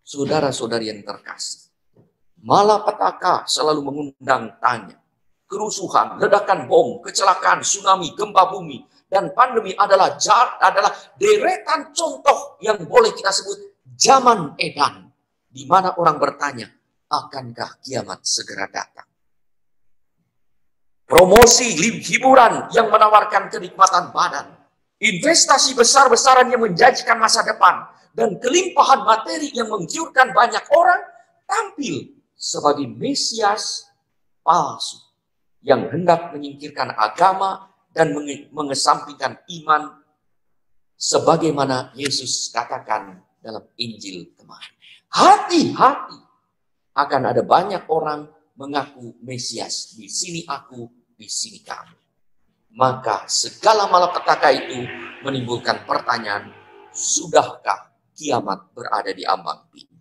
Saudara-saudari yang terkasih, malapetaka selalu mengundang tanya. Kerusuhan, ledakan bom, kecelakaan, tsunami, gempa bumi, dan pandemi adalah deretan contoh yang boleh kita sebut zaman edan, di mana orang bertanya, akankah kiamat segera datang? Promosi hiburan yang menawarkan kenikmatan badan, investasi besar-besaran yang menjanjikan masa depan, dan kelimpahan materi yang menggiurkan banyak orang tampil sebagai Mesias palsu yang hendak menyingkirkan agama dan mengesampingkan iman sebagaimana Yesus katakan dalam Injil kemarin. Hati-hati, akan ada banyak orang mengaku Mesias. Di sini aku, di sini kamu. Maka segala malapetaka itu menimbulkan pertanyaan, sudahkah kiamat berada di ambang pintu?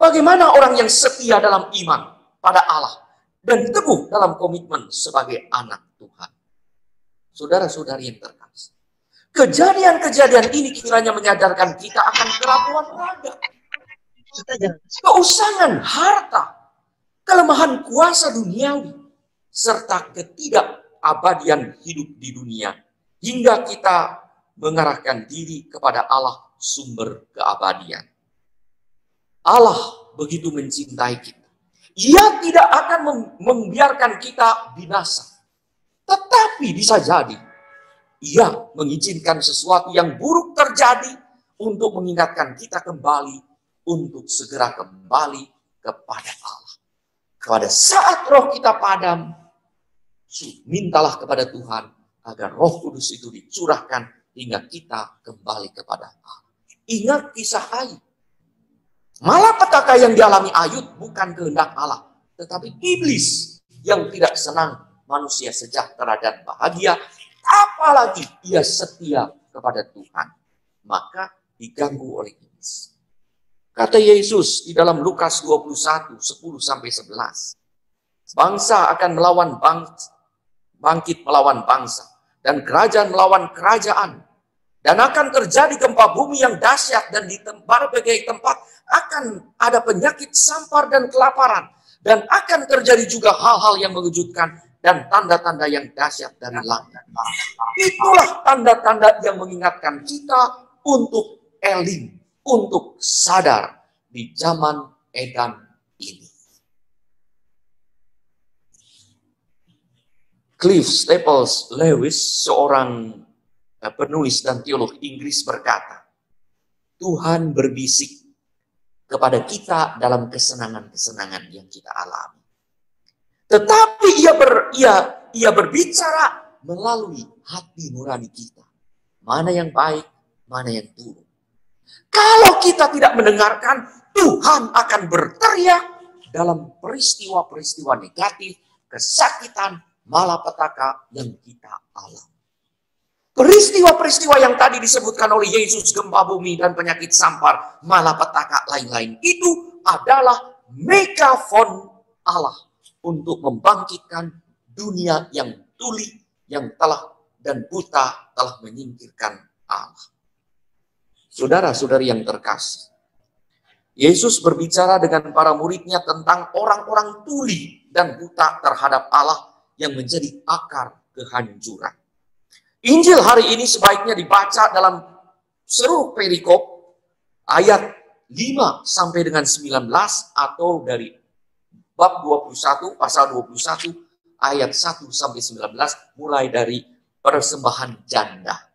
Bagaimana orang yang setia dalam iman pada Allah dan teguh dalam komitmen sebagai anak Tuhan? Saudara-saudari yang terkasih, kejadian-kejadian ini kiranya menyadarkan kita akan kerapuhan raga, keusangan harta, kelemahan kuasa duniawi, serta ketidakabadian hidup di dunia, hingga kita mengarahkan diri kepada Allah sumber keabadian. Allah begitu mencintai kita. Ia tidak akan membiarkan kita binasa. Tetapi bisa jadi, Ia mengizinkan sesuatu yang buruk terjadi untuk mengingatkan kita kembali, untuk segera kembali kepada Allah. Pada saat roh kita padam, mintalah kepada Tuhan agar Roh Kudus itu dicurahkan hingga kita kembali kepada Allah. Ingat kisah Ayub. Malapetaka yang dialami Ayub bukan kehendak Allah, tetapi iblis yang tidak senang manusia sejahtera dan bahagia, apalagi ia setia kepada Tuhan, maka diganggu oleh iblis. Kata Yesus di dalam Lukas 21, 10-11, bangsa akan melawan bangkit melawan bangsa, dan kerajaan melawan kerajaan. Dan akan terjadi gempa bumi yang dahsyat, dan di berbagai tempat akan ada penyakit, sampar, dan kelaparan. Dan akan terjadi juga hal-hal yang mengejutkan dan tanda-tanda yang dahsyat dari langit. Itulah tanda-tanda yang mengingatkan kita untuk eling, untuk sadar di zaman edan ini. Cliff Staples Lewis, seorang penulis dan teolog Inggris, berkata, Tuhan berbisik kepada kita dalam kesenangan-kesenangan yang kita alami. Tetapi ia berbicara melalui hati nurani kita. Mana yang baik, mana yang buruk. Kalau kita tidak mendengarkan, Tuhan akan berteriak dalam peristiwa-peristiwa negatif, kesakitan, malapetaka yang kita alami. Peristiwa-peristiwa yang tadi disebutkan oleh Yesus, gempa bumi dan penyakit sampar, malapetaka lain-lain, itu adalah megafon Allah untuk membangkitkan dunia yang tuli, yang telah dan buta telah menyingkirkan Allah. Saudara-saudari yang terkasih, Yesus berbicara dengan para muridnya tentang orang-orang tuli dan buta terhadap Allah yang menjadi akar kehancuran. Injil hari ini sebaiknya dibaca dalam seluruh perikop ayat 5 sampai dengan 19 atau dari bab 21 pasal 21 ayat 1 sampai 19 mulai dari persembahan janda.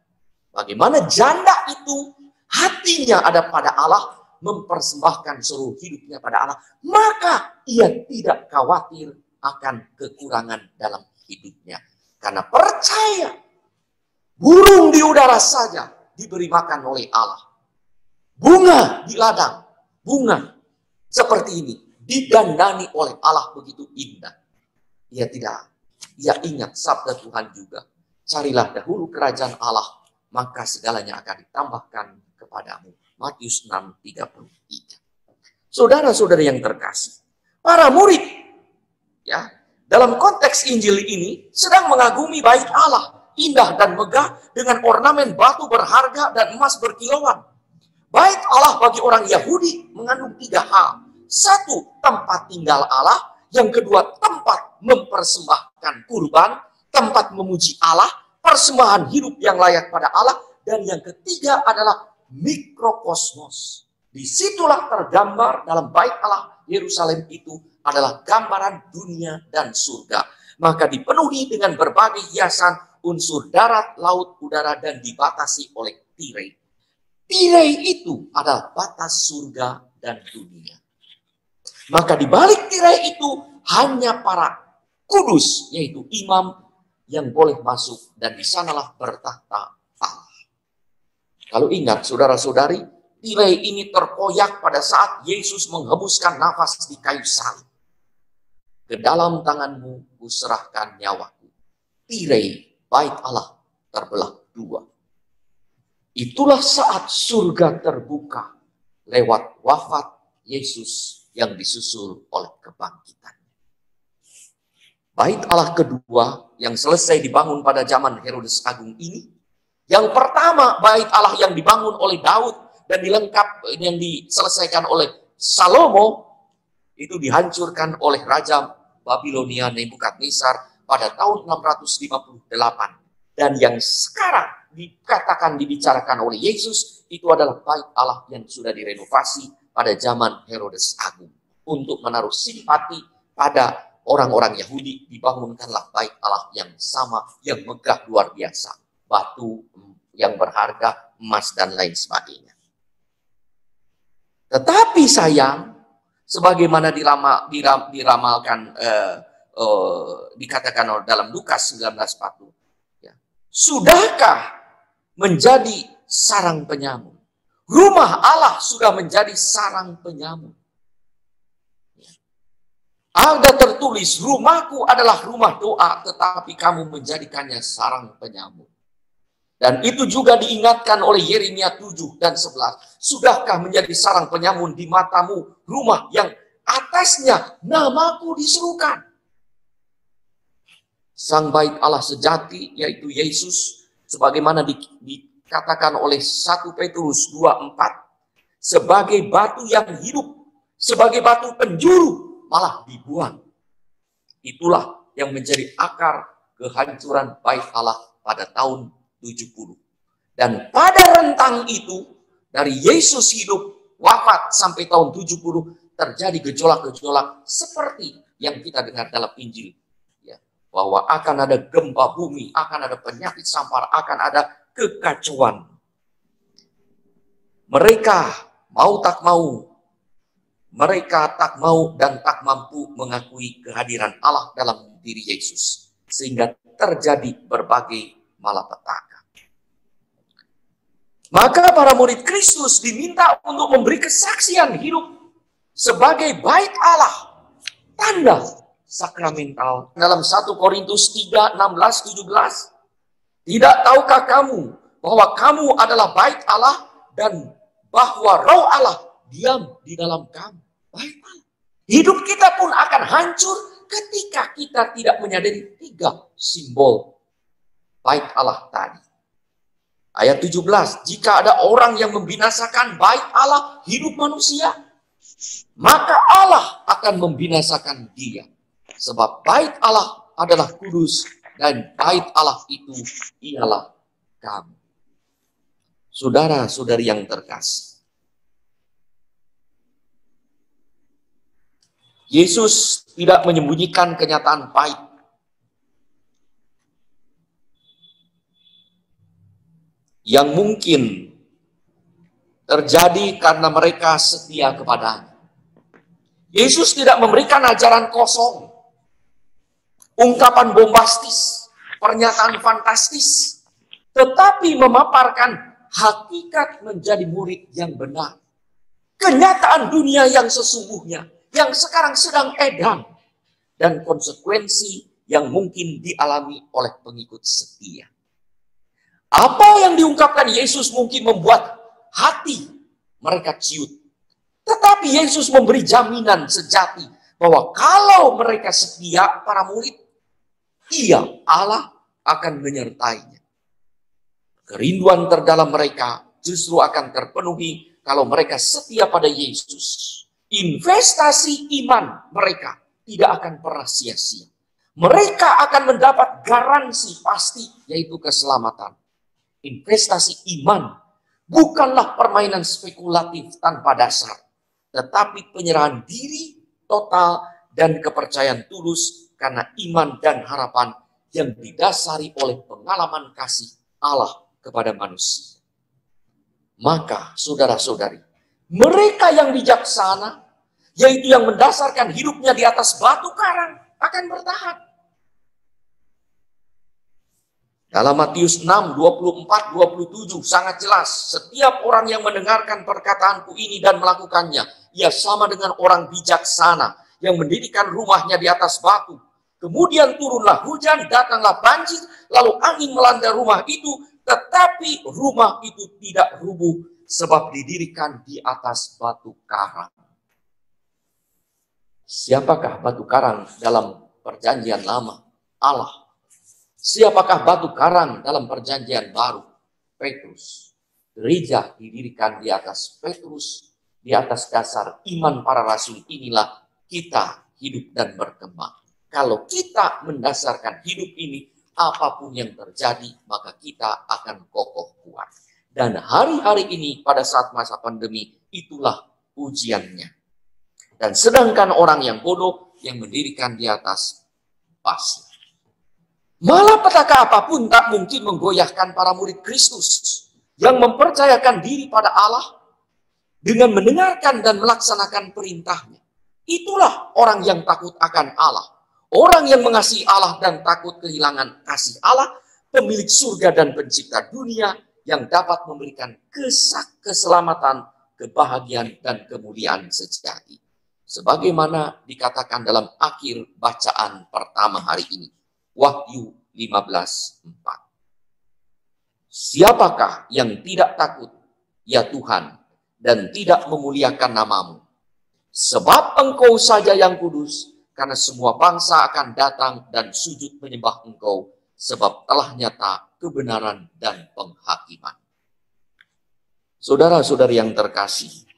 Bagaimana janda itu hatinya ada pada Allah, mempersembahkan seluruh hidupnya pada Allah, maka ia tidak khawatir akan kekurangan dalam hidupnya. Karena percaya burung di udara saja diberi makan oleh Allah. Bunga di ladang, bunga seperti ini didandani oleh Allah begitu indah. Ia ingat sabda Tuhan juga. Carilah dahulu kerajaan Allah, maka segalanya akan ditambahkan kepadamu. Matius 6:33. Saudara-saudara yang terkasih, para murid ya, dalam konteks Injil ini sedang mengagumi bait Allah, indah dan megah dengan ornamen batu berharga dan emas berkilauan. Bait Allah bagi orang Yahudi mengandung 3 hal. 1, tempat tinggal Allah. Yang kedua, tempat mempersembahkan kurban, tempat memuji Allah, persembahan hidup yang layak pada Allah. Dan yang ketiga adalah mikrokosmos. Disitulah tergambar dalam bait Allah Yerusalem itu adalah gambaran dunia dan surga. Maka dipenuhi dengan berbagai hiasan unsur darat, laut, udara, dan dibatasi oleh tirai. Tirai itu adalah batas surga dan dunia. Maka di balik tirai itu hanya para kudus, yaitu imam yang boleh masuk, dan di sanalah bertahta Allah. Kalau ingat saudara-saudari, tirai ini terkoyak pada saat Yesus menghembuskan nafas di kayu salib. Ke dalam tanganmu kuserahkan nyawaku. Tirai bait Allah terbelah 2. Itulah saat surga terbuka lewat wafat Yesus yang disusul oleh kebangkitan. Bait Allah kedua yang selesai dibangun pada zaman Herodes Agung ini, yang pertama bait Allah yang dibangun oleh Daud dan yang diselesaikan oleh Salomo, itu dihancurkan oleh Raja Babilonia Nebukadnezar pada tahun 658. Dan yang sekarang dibicarakan oleh Yesus itu adalah bait Allah yang sudah direnovasi pada zaman Herodes Agung. Untuk menaruh simpati pada orang-orang Yahudi, dibangunkanlah bait Allah yang sama, yang megah luar biasa. Batu yang berharga, emas dan lain sebagainya. Tetapi sayang, sebagaimana diramalkan, dikatakan dalam Lukas 19:40, ya, sudahkah menjadi sarang penyamun? Rumah Allah sudah menjadi sarang penyamun. Ya. Ada tertulis, rumahku adalah rumah doa, tetapi kamu menjadikannya sarang penyamun. Dan itu juga diingatkan oleh Yeremia 7 dan 11. Sudahkah menjadi sarang penyamun di matamu rumah yang atasnya namaku diserukan? Sang bait Allah sejati, yaitu Yesus, sebagaimana dikatakan oleh 1 Petrus 2:4, sebagai batu yang hidup, sebagai batu penjuru, malah dibuang. Itulah yang menjadi akar kehancuran bait Allah pada tahun 70. Dan pada rentang itu, dari Yesus hidup, wafat sampai tahun 70, terjadi gejolak-gejolak seperti yang kita dengar dalam Injil. Ya, bahwa akan ada gempa bumi, akan ada penyakit sampar, akan ada kekacauan. Mereka mau tak mau, mereka tak mau dan tak mampu mengakui kehadiran Allah dalam diri Yesus. Sehingga terjadi berbagai malapetaka. Maka para murid Kristus diminta untuk memberi kesaksian hidup sebagai bait Allah, tanda sakramental. Dalam 1 Korintus 3:16-17, tidak tahukah kamu bahwa kamu adalah bait Allah dan bahwa Roh Allah diam di dalam kamu? Bait Allah. Hidup kita pun akan hancur ketika kita tidak menyadari 3 simbol bait Allah tadi. Ayat 17, jika ada orang yang membinasakan bait Allah hidup manusia, maka Allah akan membinasakan dia. Sebab bait Allah adalah kudus dan bait Allah itu ialah kamu. Saudara-saudari yang terkasih, Yesus tidak menyembunyikan kenyataan pahit yang mungkin terjadi karena mereka setia kepadanya. Yesus tidak memberikan ajaran kosong, ungkapan bombastis, pernyataan fantastis, tetapi memaparkan hakikat menjadi murid yang benar. Kenyataan dunia yang sesungguhnya, yang sekarang sedang edan, dan konsekuensi yang mungkin dialami oleh pengikut setia. Apa yang diungkapkan Yesus mungkin membuat hati mereka ciut. Tetapi Yesus memberi jaminan sejati bahwa kalau mereka setia, para murid, Allah akan menyertainya. Kerinduan terdalam mereka justru akan terpenuhi kalau mereka setia pada Yesus. Investasi iman mereka tidak akan pernah sia-sia. Mereka akan mendapat garansi pasti, yaitu keselamatan. Investasi iman bukanlah permainan spekulatif tanpa dasar, tetapi penyerahan diri total dan kepercayaan tulus karena iman dan harapan yang didasari oleh pengalaman kasih Allah kepada manusia. Maka saudara-saudari, mereka yang bijaksana, yaitu yang mendasarkan hidupnya di atas batu karang, akan bertahan. Dalam Matius 6, 24, 27 sangat jelas, setiap orang yang mendengarkan perkataanku ini dan melakukannya, ia sama dengan orang bijaksana yang mendirikan rumahnya di atas batu. Kemudian turunlah hujan, datanglah banjir, lalu angin melanda rumah itu, tetapi rumah itu tidak rubuh sebab didirikan di atas batu karang. Siapakah batu karang dalam perjanjian lama? Allah. Siapakah batu karang dalam perjanjian baru? Petrus. Gereja didirikan di atas Petrus, di atas dasar iman para rasul inilah kita hidup dan berkembang. Kalau kita mendasarkan hidup ini, apapun yang terjadi, maka kita akan kokoh kuat. Dan hari-hari ini pada saat masa pandemi, itulah ujiannya. Dan sedangkan orang yang bodoh yang mendirikan di atas pasir. Malapetaka apapun tak mungkin menggoyahkan para murid Kristus yang mempercayakan diri pada Allah dengan mendengarkan dan melaksanakan perintahnya. Itulah orang yang takut akan Allah. Orang yang mengasihi Allah dan takut kehilangan kasih Allah, pemilik surga dan pencipta dunia yang dapat memberikan keselamatan, kebahagiaan, dan kemuliaan sejati. Sebagaimana dikatakan dalam akhir bacaan pertama hari ini. Wahyu 15:4. Siapakah yang tidak takut, ya Tuhan, dan tidak memuliakan namamu? Sebab Engkau saja yang kudus, karena semua bangsa akan datang dan sujud menyembah Engkau, sebab telah nyata kebenaran dan penghakiman. Saudara-saudari yang terkasih,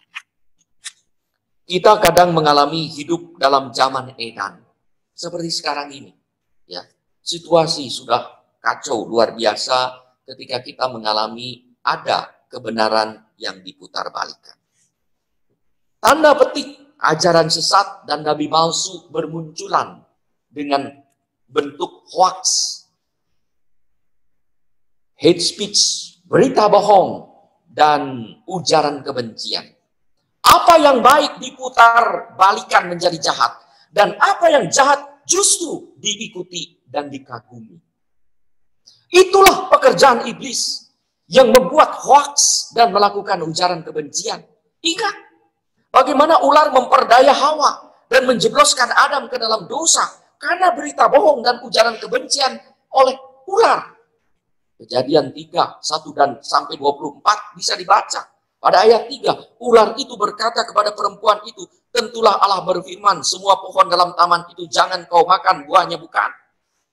kita kadang mengalami hidup dalam zaman edan, seperti sekarang ini. Ya, situasi sudah kacau luar biasa ketika kita mengalami ada kebenaran yang diputarbalikkan. Tanda petik ajaran sesat dan nabi palsu bermunculan dengan bentuk hoax, hate speech, berita bohong, dan ujaran kebencian. Apa yang baik diputar balikan menjadi jahat, dan apa yang jahat justru diikuti dan dikagumi. Itulah pekerjaan iblis yang membuat hoax dan melakukan ujaran kebencian. Ingat, bagaimana ular memperdaya Hawa dan menjebloskan Adam ke dalam dosa karena berita bohong dan ujaran kebencian oleh ular. Kejadian 3, 1 dan sampai 24 bisa dibaca. Pada ayat 3, ular itu berkata kepada perempuan itu, tentulah Allah berfirman, semua pohon dalam taman itu jangan kau makan, buahnya bukan.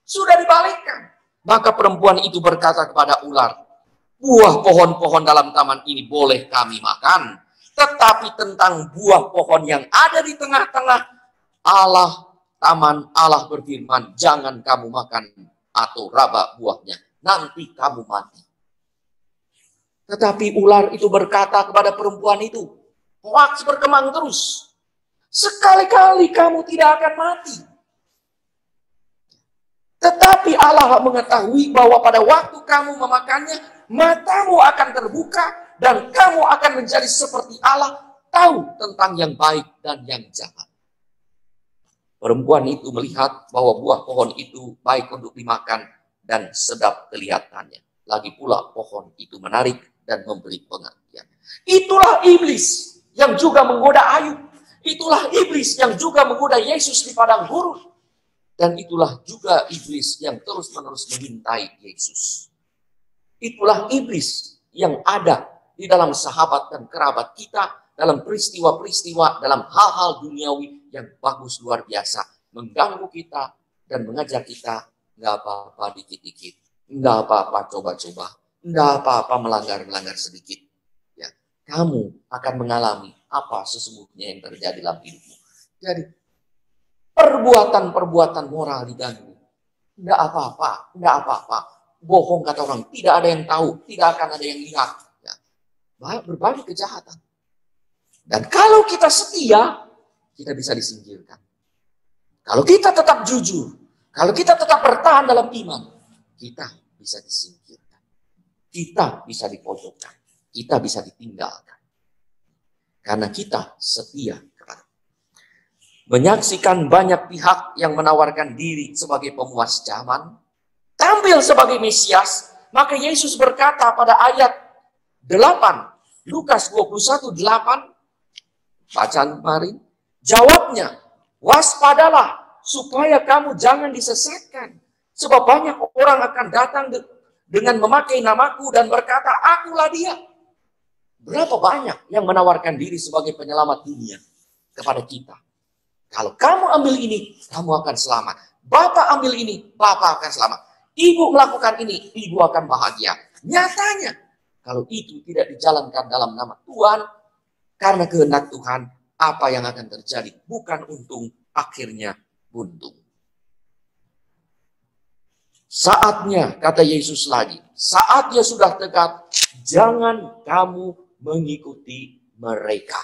Sudah dibalikkan. Maka perempuan itu berkata kepada ular, buah pohon-pohon dalam taman ini boleh kami makan. Tetapi tentang buah pohon yang ada di tengah-tengah taman Allah berfirman, jangan kamu makan atau raba buahnya, nanti kamu mati. Tetapi ular itu berkata kepada perempuan itu, hoaks berkembang terus. Sekali-kali kamu tidak akan mati. Tetapi Allah mengetahui bahwa pada waktu kamu memakannya, matamu akan terbuka dan kamu akan menjadi seperti Allah, tahu tentang yang baik dan yang jahat. Perempuan itu melihat bahwa buah pohon itu baik untuk dimakan dan sedap kelihatannya. Lagi pula pohon itu menarik dan memberi pengertian. Itulah iblis yang juga menggoda Ayub. Itulah iblis yang juga menggoda Yesus di padang gurun. Dan itulah juga iblis yang terus-menerus mengintai Yesus. Itulah iblis yang ada di dalam sahabat dan kerabat kita, dalam peristiwa-peristiwa, dalam hal-hal duniawi yang bagus luar biasa. Mengganggu kita dan mengajak kita, nggak apa-apa dikit-dikit. Nggak apa-apa coba-coba. Nggak apa-apa melanggar-melanggar sedikit. kamu akan mengalami apa sesungguhnya yang terjadi dalam hidupmu. Jadi, perbuatan-perbuatan moral diganggu. Enggak apa-apa, enggak apa-apa. Bohong kata orang, tidak ada yang tahu, tidak akan ada yang lihat. Ya. Berbagai kejahatan. Dan kalau kita setia, kita bisa disingkirkan. Kalau kita tetap jujur, kalau kita tetap bertahan dalam iman, kita bisa disingkirkan. Kita bisa dipojokkan. Kita bisa ditinggalkan. Karena kita setia kepada. Menyaksikan banyak pihak yang menawarkan diri sebagai pemuas zaman, tampil sebagai Mesias, maka Yesus berkata pada ayat 8, Lukas 21:8, bacaan kemarin, jawabnya, waspadalah supaya kamu jangan disesatkan, sebab banyak orang akan datang dengan memakai namaku dan berkata, akulah dia. Berapa banyak yang menawarkan diri sebagai penyelamat dunia kepada kita. Kalau kamu ambil ini, kamu akan selamat. Bapak ambil ini, Bapak akan selamat. Ibu melakukan ini, ibu akan bahagia. Nyatanya, kalau itu tidak dijalankan dalam nama Tuhan, karena kehendak Tuhan, apa yang akan terjadi? Bukan untung, akhirnya buntung. Saatnya, kata Yesus lagi, saatnya sudah dekat, jangan kamu mengikuti mereka.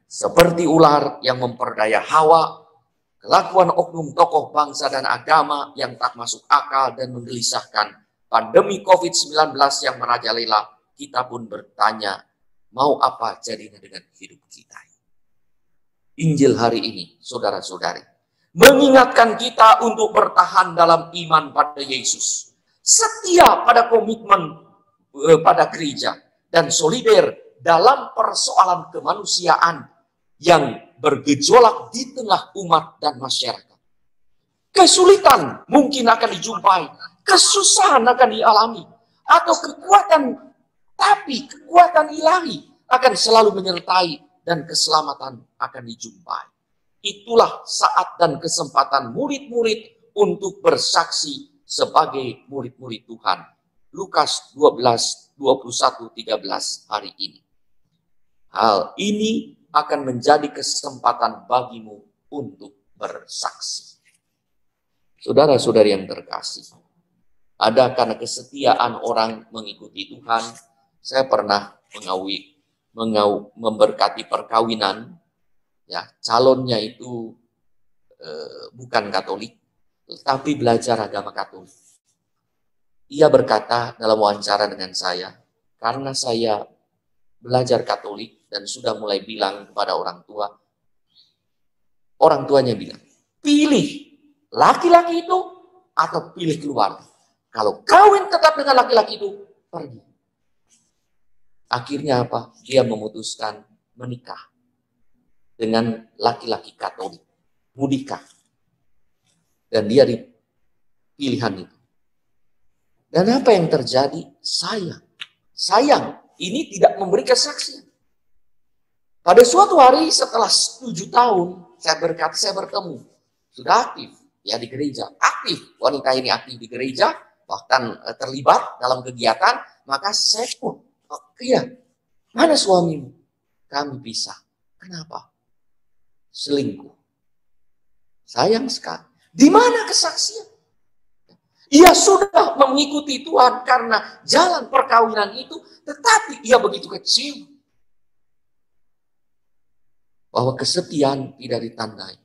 Seperti ular yang memperdaya Hawa, kelakuan oknum tokoh bangsa dan agama yang tak masuk akal dan menggelisahkan, pandemi COVID-19 yang merajalela, kita pun bertanya, mau apa jadinya dengan hidup kita? Injil hari ini, saudara-saudari, mengingatkan kita untuk bertahan dalam iman pada Yesus, setia pada komitmen pada gereja, dan solider dalam persoalan kemanusiaan yang bergejolak di tengah umat dan masyarakat. Kesulitan mungkin akan dijumpai, kesusahan akan dialami, atau tapi kekuatan ilahi akan selalu menyertai dan keselamatan akan dijumpai. Itulah saat dan kesempatan murid-murid untuk bersaksi sebagai murid-murid Tuhan. Lukas 12, 21, 13 hari ini. Hal ini akan menjadi kesempatan bagimu untuk bersaksi. Saudara-saudari yang terkasih, ada karena kesetiaan orang mengikuti Tuhan. Saya pernah memberkati perkawinan, ya, calonnya itu bukan Katolik, tetapi belajar agama Katolik. Ia berkata dalam wawancara dengan saya, karena saya belajar Katolik dan sudah mulai bilang kepada orang tuanya bilang, pilih laki-laki itu atau pilih keluarga. Kalau kawin tetap dengan laki-laki itu, pergi. Akhirnya apa? Dia memutuskan menikah dengan laki-laki Katolik, mudikah. Dan dia di pilihan itu. Dan apa yang terjadi? Sayang, ini tidak memberi kesaksian. Pada suatu hari setelah 7 tahun, saya bertemu, sudah aktif ya di gereja, aktif, wanita ini aktif di gereja, bahkan terlibat dalam kegiatan, maka saya pun, iya, mana suamimu? Kami pisah. Kenapa? Selingkuh. Sayang sekali. Di mana kesaksian? Ia sudah mengikuti Tuhan karena jalan perkawinan itu, tetapi ia begitu kecil. Bahwa kesetiaan tidak ditandai.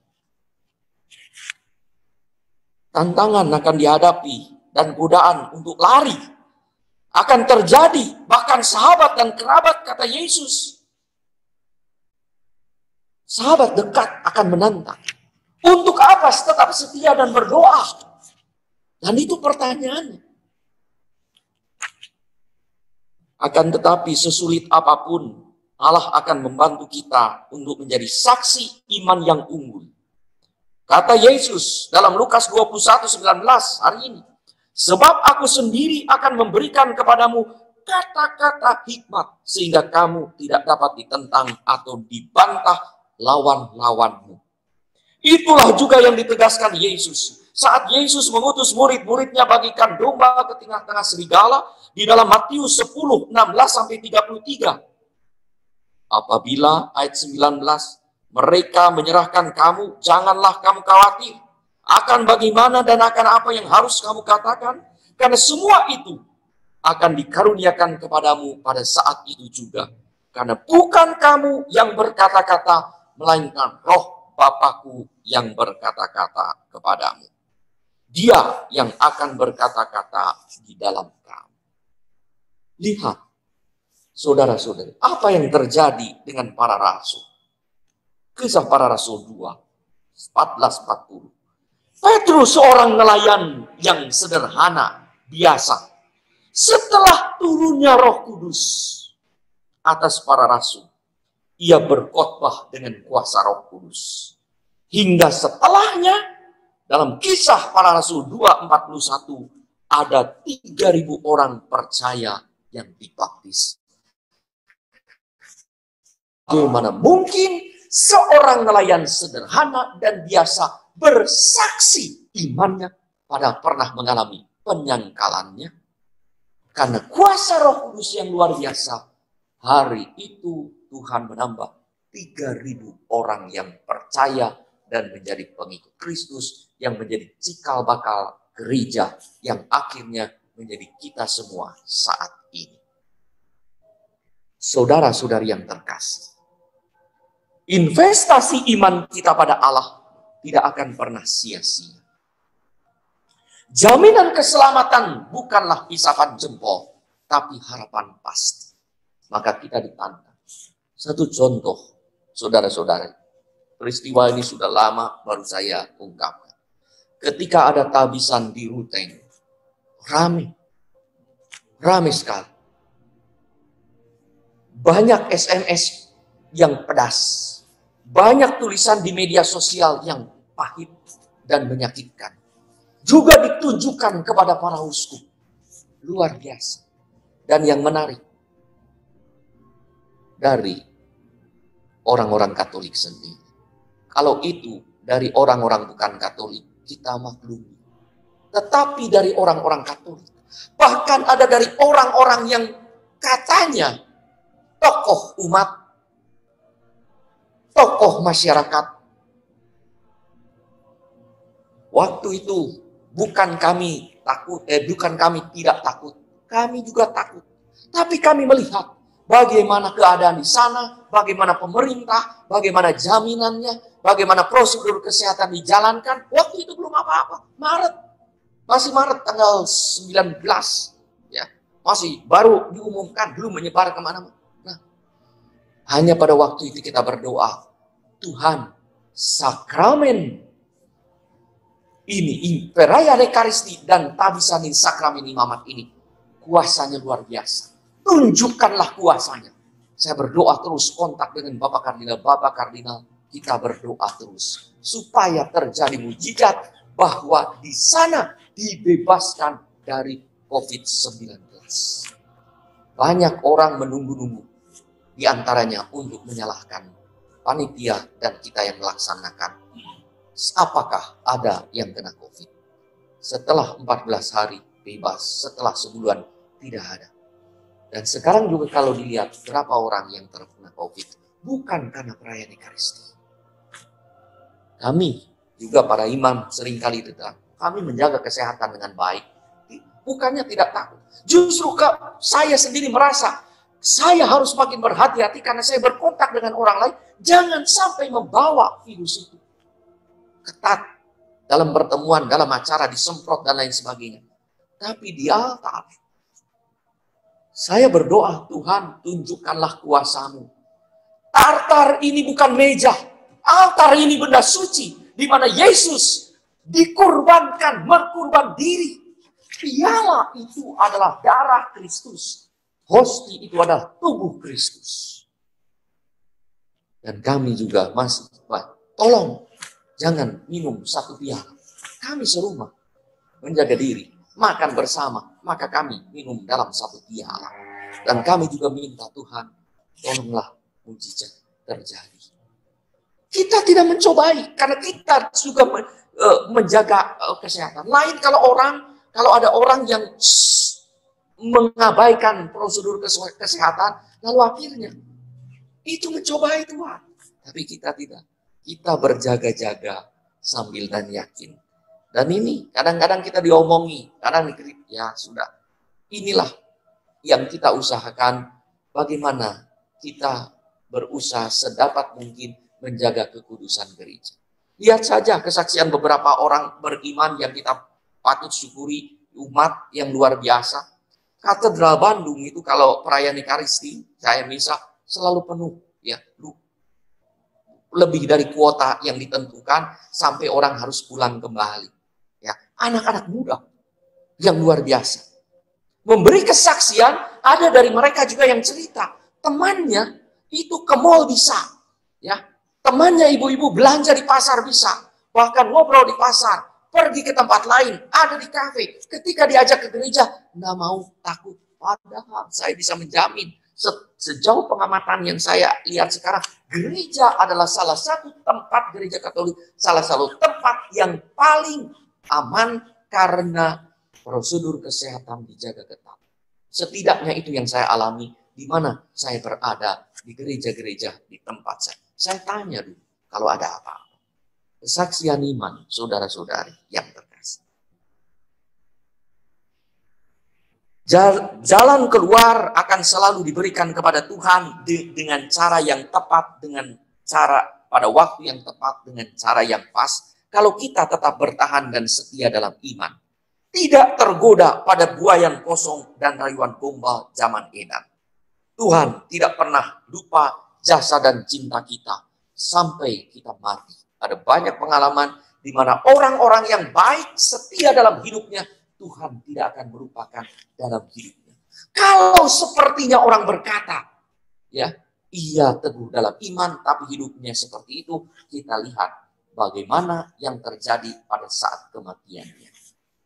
Tantangan akan dihadapi dan godaan untuk lari akan terjadi. Bahkan sahabat dan kerabat, kata Yesus, sahabat dekat akan menantang. Untuk apa tetap setia dan berdoa? Dan itu pertanyaannya. Akan tetapi sesulit apapun, Allah akan membantu kita untuk menjadi saksi iman yang unggul. Kata Yesus dalam Lukas 21:19 hari ini, sebab aku sendiri akan memberikan kepadamu kata-kata hikmat, sehingga kamu tidak dapat ditentang atau dibantah lawan-lawanmu. Itulah juga yang ditegaskan Yesus. Saat Yesus mengutus murid-muridnya bagikan domba ke tengah-tengah serigala di dalam Matius 10, 16-33. Apabila ayat 19, mereka menyerahkan kamu, janganlah kamu khawatir akan bagaimana dan akan apa yang harus kamu katakan, karena semua itu akan dikaruniakan kepadamu pada saat itu juga. Karena bukan kamu yang berkata-kata, melainkan roh Bapakku yang berkata-kata kepadamu. Dia yang akan berkata-kata di dalam kamu. Lihat, saudara-saudari, apa yang terjadi dengan para rasul. Kisah para rasul 2, 14-40. Petrus seorang nelayan yang sederhana, biasa. Setelah turunnya Roh Kudus atas para rasul, ia berkhotbah dengan kuasa Roh Kudus. Hingga setelahnya, dalam Kisah para Rasul 2:41, ada 3.000 orang percaya yang dibaptis. Bagaimana mungkin seorang nelayan sederhana dan biasa bersaksi imannya pada pernah mengalami penyangkalannya? Karena kuasa Roh Kudus yang luar biasa, hari itu Tuhan menambah 3.000 orang yang percaya dan menjadi pengikut Kristus, yang menjadi cikal bakal gereja yang akhirnya menjadi kita semua saat ini. Saudara-saudari yang terkasih, investasi iman kita pada Allah tidak akan pernah sia-sia. Jaminan keselamatan bukanlah isapan jempol, tapi harapan pasti. Maka kita ditantang. Satu contoh, saudara-saudara, peristiwa ini sudah lama baru saya ungkapkan. Ketika ada tabisan di Ruteng, rame sekali. Banyak SMS yang pedas. Banyak tulisan di media sosial yang pahit dan menyakitkan. Juga ditujukan kepada para uskup. Luar biasa. Dan yang menarik, dari orang-orang Katolik sendiri. Kalau itu dari orang-orang bukan Katolik, kita maklumi. Tetapi dari orang-orang Katolik, bahkan ada dari orang-orang yang katanya tokoh umat, tokoh masyarakat. Waktu itu bukan kami tidak takut, kami juga takut. Tapi kami melihat bagaimana keadaan di sana, bagaimana pemerintah, bagaimana jaminannya, bagaimana prosedur kesehatan dijalankan. Waktu itu belum apa-apa, masih Maret tanggal 19, ya, masih baru diumumkan, belum menyebar kemana-mana. Nah, hanya pada waktu itu kita berdoa, Tuhan, sakramen ini, perayaan Ekaristi dan tabisan sakramen imamat ini, kuasanya luar biasa. Tunjukkanlah kuasanya. Saya berdoa terus, kontak dengan Bapak Kardinal, kita berdoa terus. Supaya terjadi mujizat bahwa di sana dibebaskan dari COVID-19. Banyak orang menunggu-nunggu. Di antaranya untuk menyalahkan panitia dan kita yang melaksanakan. Apakah ada yang kena COVID? Setelah 14 hari bebas, setelah sebulan tidak ada. Dan sekarang juga kalau dilihat berapa orang yang terkena COVID, bukan karena perayaan Ekaristi. Kami juga para imam seringkali tetap, kami menjaga kesehatan dengan baik. Bukannya tidak takut. Justru saya sendiri merasa, saya harus makin berhati-hati karena saya berkontak dengan orang lain. Jangan sampai membawa virus itu. Ketat dalam pertemuan, dalam acara, disemprot dan lain sebagainya. Tapi di altar, saya berdoa, Tuhan tunjukkanlah kuasa-Mu. Altar ini bukan meja. Altar ini benda suci. Di mana Yesus dikurbankan, berkurban diri. Piala itu adalah darah Kristus. Hosti itu adalah tubuh Kristus. Dan kami juga masih, tolong jangan minum satu piala. Kami serumah menjaga diri. Makan bersama, maka kami minum dalam satu piala. Dan kami juga minta Tuhan, tolonglah mujizat terjadi. Kita tidak mencobai karena kita juga menjaga kesehatan. Lain kalau ada orang yang mengabaikan prosedur kesehatan, lalu akhirnya itu mencobai Tuhan. Tapi kita tidak. Kita berjaga-jaga sambil dan yakin. Dan ini kadang-kadang kita diomongi, kadang dikritik, ya sudah. Inilah yang kita usahakan, bagaimana kita berusaha sedapat mungkin menjaga kekudusan gereja. Lihat saja kesaksian beberapa orang beriman yang kita patut syukuri, umat yang luar biasa. Katedral Bandung itu kalau perayaan Ekaristi, saya misa selalu penuh, ya, lebih dari kuota yang ditentukan sampai orang harus pulang kembali. Ya, anak-anak muda yang luar biasa memberi kesaksian. Ada dari mereka juga yang cerita temannya itu ke mall bisa, ya, temannya ibu-ibu belanja di pasar bisa, bahkan ngobrol di pasar, pergi ke tempat lain, ada di kafe. Ketika diajak ke gereja, nggak mau, takut. Padahal saya bisa menjamin, sejauh pengamatan yang saya lihat sekarang, gereja adalah salah satu tempat, gereja Katolik, salah satu tempat yang paling aman karena prosedur kesehatan dijaga ketat. Setidaknya itu yang saya alami di mana saya berada di gereja-gereja di tempat saya. Saya tanya dulu kalau ada apa-apa. Kesaksian iman, saudara-saudari yang terkasih. Jalan keluar akan selalu diberikan kepada Tuhan dengan cara yang tepat, dengan cara pada waktu yang tepat, dengan cara yang pas. Kalau kita tetap bertahan dan setia dalam iman, tidak tergoda pada buayan kosong dan rayuan gombal zaman edan. Tuhan tidak pernah lupa jasa dan cinta kita sampai kita mati. Ada banyak pengalaman di mana orang-orang yang baik setia dalam hidupnya, Tuhan tidak akan melupakan dalam hidupnya. Kalau sepertinya orang berkata, ya, ia teguh dalam iman, tapi hidupnya seperti itu, kita lihat bagaimana yang terjadi pada saat kematiannya.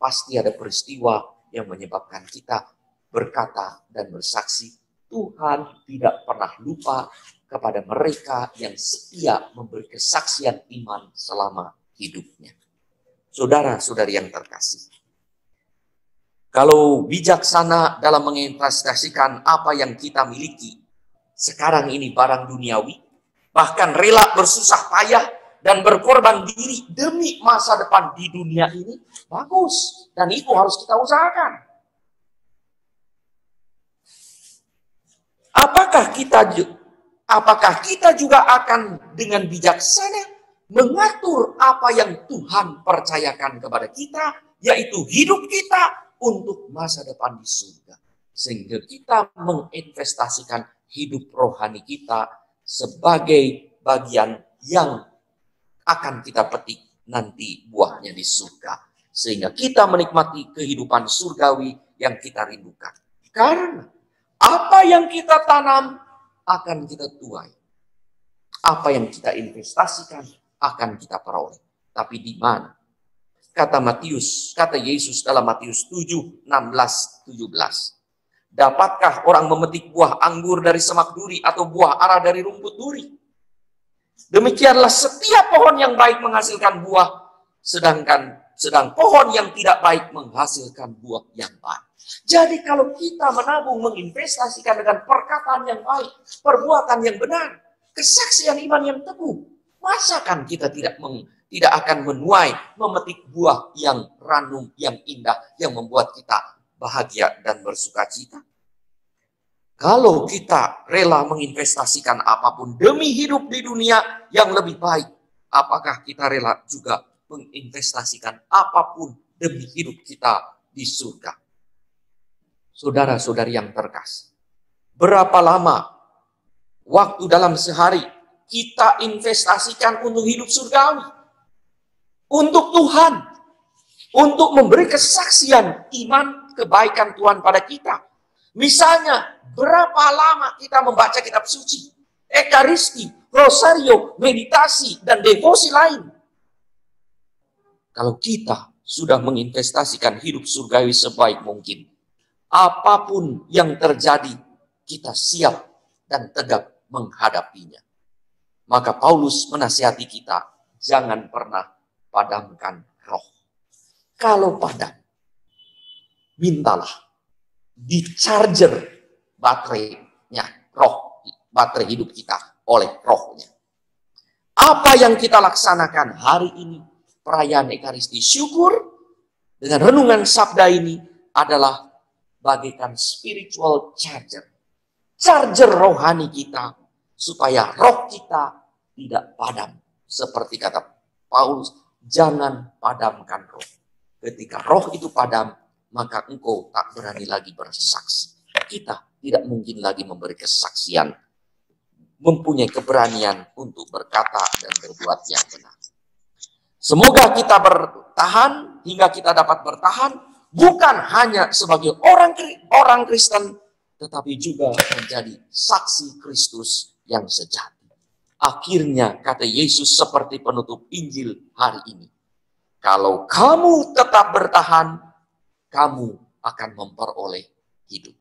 Pasti ada peristiwa yang menyebabkan kita berkata dan bersaksi, Tuhan tidak pernah lupa kepada mereka yang setia memberi kesaksian iman selama hidupnya. Saudara-saudari yang terkasih, kalau bijaksana dalam menginvestasikan apa yang kita miliki, sekarang ini barang duniawi, bahkan rela bersusah payah dan berkorban diri demi masa depan di dunia ini, bagus. Dan itu harus kita usahakan. Apakah kita juga akan dengan bijaksana mengatur apa yang Tuhan percayakan kepada kita, yaitu hidup kita untuk masa depan di surga. Sehingga kita menginvestasikan hidup rohani kita sebagai bagian yang akan kita petik nanti buahnya di surga. Sehingga kita menikmati kehidupan surgawi yang kita rindukan. Karena apa yang kita tanam akan kita tuai. Apa yang kita investasikan akan kita peroleh. Tapi di mana? Kata Yesus dalam Matius 7, 16, 17. Dapatkah orang memetik buah anggur dari semak duri atau buah ara dari rumput duri? Demikianlah setiap pohon yang baik menghasilkan buah, sedang pohon yang tidak baik menghasilkan buah yang baik. Jadi kalau kita menabung, menginvestasikan dengan perkataan yang baik, perbuatan yang benar, kesaksian iman yang teguh, masakan kita tidak akan menuai, memetik buah yang ranum, yang indah, yang membuat kita bahagia dan bersuka cita. Kalau kita rela menginvestasikan apapun demi hidup di dunia yang lebih baik, apakah kita rela juga menginvestasikan apapun demi hidup kita di surga? Saudara-saudari yang terkasih, berapa lama waktu dalam sehari kita investasikan untuk hidup surgawi? Untuk Tuhan, untuk memberi kesaksian iman kebaikan Tuhan pada kita. Misalnya, berapa lama kita membaca kitab suci, Ekaristi, Rosario, meditasi, dan devosi lain. Kalau kita sudah menginvestasikan hidup surgawi sebaik mungkin, apapun yang terjadi, kita siap dan tegak menghadapinya. Maka Paulus menasihati kita, jangan pernah padamkan roh. Kalau padam, mintalah di-charger baterainya, roh, baterai hidup kita oleh rohnya. Apa yang kita laksanakan hari ini, perayaan Ekaristi syukur, dengan renungan sabda ini adalah bagaikan spiritual charger. Charger rohani kita, supaya roh kita tidak padam. Seperti kata Paulus, jangan padamkan roh. Ketika roh itu padam, maka engkau tak berani lagi bersaksi. Kita tidak mungkin lagi memberi kesaksian, mempunyai keberanian untuk berkata dan berbuat yang benar. Semoga kita bertahan hingga kita dapat bertahan, bukan hanya sebagai orang Kristen, tetapi juga menjadi saksi Kristus yang sejati. Akhirnya kata Yesus seperti penutup Injil hari ini, kalau kamu tetap bertahan, kamu akan memperoleh hidup.